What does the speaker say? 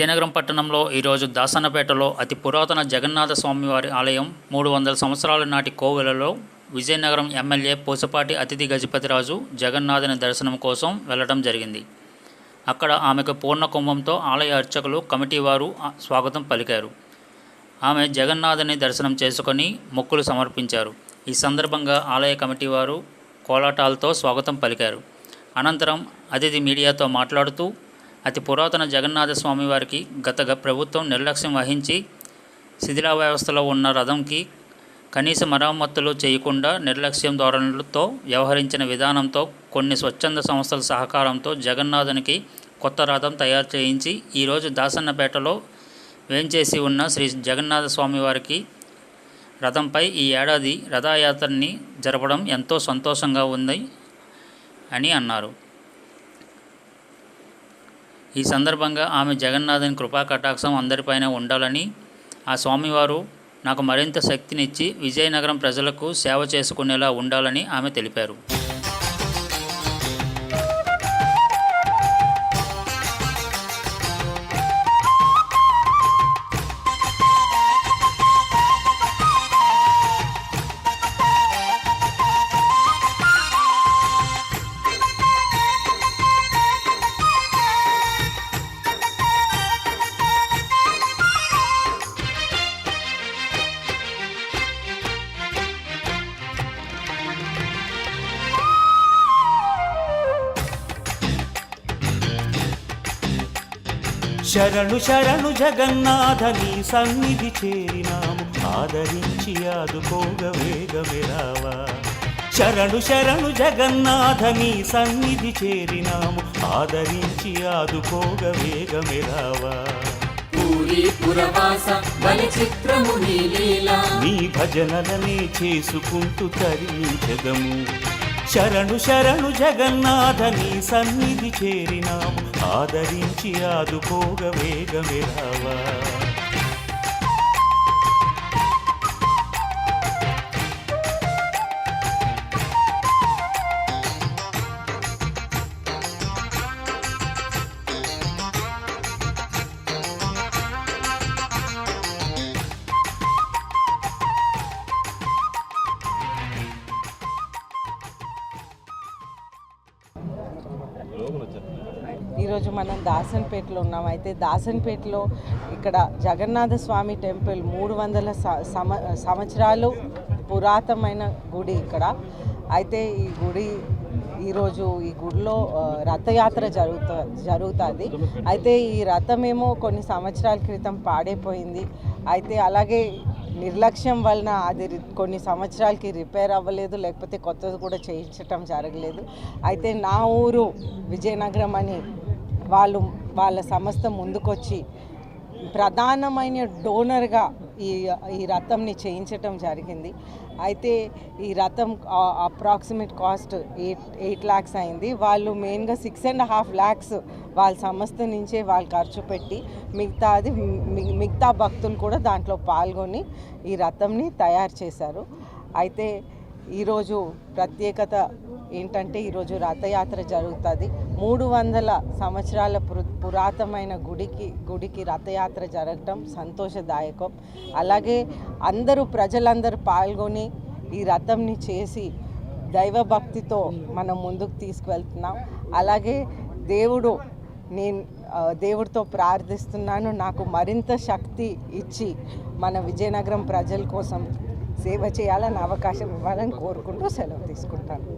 విజయనగరం పట్టణంలో ఈరోజు దాసన్నపేటలో అతి పురాతన జగన్నాథ స్వామివారి ఆలయం 300 సంవత్సరాల నాటి కోవెలలో విజయనగరం ఎమ్మెల్యే పూసపాటి అతిథి గజపతిరాజు జగన్నాథుని దర్శనం కోసం వెళ్లడం జరిగింది. అక్కడ ఆమెకు పూర్ణ కుంభంతో ఆలయ అర్చకులు కమిటీ వారు స్వాగతం పలికారు. ఆమె జగన్నాథుని దర్శనం చేసుకొని మొక్కులు సమర్పించారు. ఈ సందర్భంగా ఆలయ కమిటీ వారు కోలాటాలతో స్వాగతం పలికారు. అనంతరం అతిథి మీడియాతో మాట్లాడుతూ అతి పురాతన జగన్నాథ స్వామివారికి గత ప్రభుత్వం నిర్లక్ష్యం వహించి శిథిలావస్థలో ఉన్న రథంకి కనీస మరమ్మతులు చేయకుండా నిర్లక్ష్యం ధోరణులతో వ్యవహరించిన విధానంతో కొన్ని స్వచ్ఛంద సంస్థల సహకారంతో జగన్నాథునికి కొత్త రథం తయారు చేయించి ఈరోజు దాసన్నపేటలో వేంచేసి ఉన్న శ్రీ జగన్నాథ స్వామివారికి రథంపై ఈ ఏడాది రథయాత్రని జరపడం ఎంతో సంతోషంగా ఉంది అని అన్నారు. ఈ సందర్భంగా ఆమె జగన్నాథుని కృపా కటాక్షం అందరిపైన ఉండాలని, ఆ స్వామివారు నాకు మరింత శక్తినిచ్చి విజయనగరం ప్రజలకు సేవ చేసుకునేలా ఉండాలని ఆమె తెలిపారు. శరణు శరణు జగన్నాథ నీ సన్నిధి చేరినాము, ఆదరించి ఆదుకోగ వేగమే రావా. శరణు శరణు జగన్నాథ నీ సన్నిధి చేరినాము, ఆదరించి ఆదుకోగ వేగమే రావా. నీ భజనలనే చేసుకుంటూ తరించదము. శరణు శరణు జగన్నాథ నీ సన్నిధి చేరినాము, ఆదరించి ఆదుకోగ వేగమే రావా. ఈరోజు మనం దాసన్పేటలో ఉన్నాం. అయితే దాసన్పేటలో ఇక్కడ జగన్నాథ స్వామి టెంపుల్ 300 సంవత్సరాలు పురాతనమైన గుడి ఇక్కడ. అయితే ఈరోజు ఈ గుడిలో రథయాత్ర జరుగుతుంది. అయితే ఈ రథమేమో కొన్ని సంవత్సరాల క్రితం పాడైపోయింది. అయితే అలాగే నిర్లక్ష్యం వలన అది కొన్ని సంవత్సరాలకి రిపేర్ అవ్వలేదు, లేకపోతే కొత్తది కూడా చేయించటం జరగలేదు. అయితే నా ఊరు విజయనగరం అని వాళ్ళ సంస్థ ముందుకొచ్చి ప్రధానమైన డోనర్గా ఈ రథంని చేయించటం జరిగింది. అయితే ఈ రథం అప్రాక్సిమేట్ కాస్ట్ 8 lakhs అయింది. వాళ్ళు మెయిన్గా 6.5 lakhs వాళ్ళ సంస్థ నుంచే వాళ్ళు ఖర్చు పెట్టి మిగతా భక్తులు కూడా దాంట్లో పాల్గొని ఈ రథంని తయారు చేశారు. అయితే ఈరోజు ప్రత్యేకత ఏంటంటే ఈరోజు రథయాత్ర జరుగుతుంది. 300 సంవత్సరాల పురాతనమైన గుడికి రథయాత్ర జరగటం సంతోషదాయకం. అలాగే ప్రజలందరూ పాల్గొని ఈ రథంని చేసి దైవభక్తితో మనం ముందుకు తీసుకువెళ్తున్నాం. అలాగే నేను దేవుడితో ప్రార్థిస్తున్నాను, నాకు మరింత శక్తి ఇచ్చి మన విజయనగరం ప్రజల కోసం సేవ చేయాలని అవకాశం ఇవ్వాలని కోరుకుంటూ సెలవు తీసుకుంటాను.